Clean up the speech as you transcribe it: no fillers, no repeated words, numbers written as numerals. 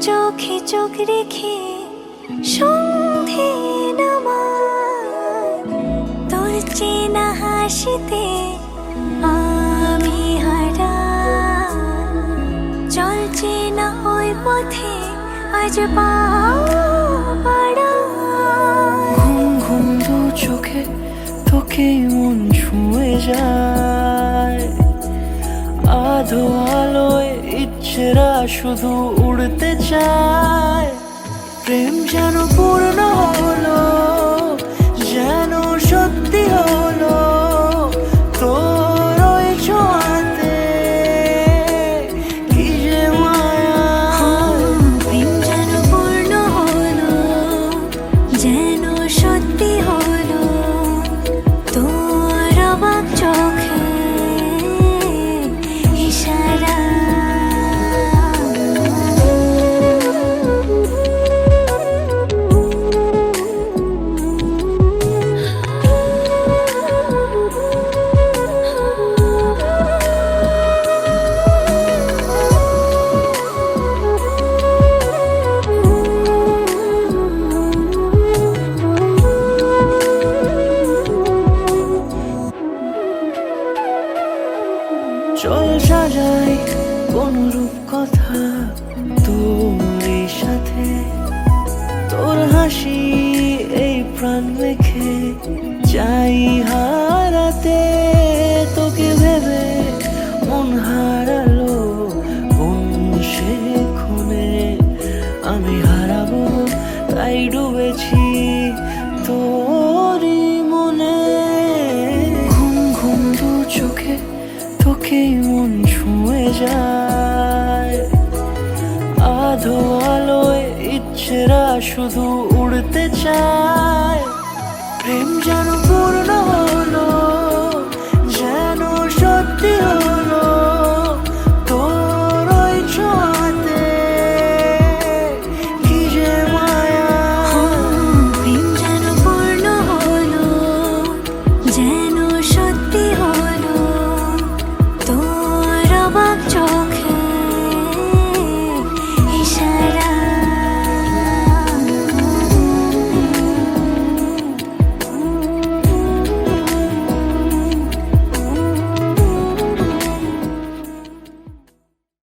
চোখে চোখ রেখে সন্ধে নামায়, তোর চেনা হাসিতে আমি হারা। চল চেনা ওই পথে আজ পাড়া। ঘুম ঘুম দু চোখে তোকে মন ছুঁয়ে যায়, আধো আলোয় ইচ্ছেরা শুধু উড়তে চায়। প্রেম যেন পূর্ণ হলো, যেন সত্যি হলো তোর ওই ছোঁয়াতে, কি যে মায়া। প্রেম যেন পূর্ণ হলো, যেন সত্যি হলো তোর অবাক চোখে ইশারা। চল সাজাই কোন রূপ কথা তোর সাথে, তোর হাসি এই প্রাণ রেখে চাই হারাতে। তোকে ভেবে মন হারালো কোন সে ক্ষণে, আমি হারাবো তাই ডুবেছি তোরই মনে। ঘুম ঘুম দু চোখে তোকে মন ছুঁয়ে যায়, আধো আলোয় ইচ্ছেরা শুধু উড়তে চায়। প্রেম যেন পূর্ণ হলো,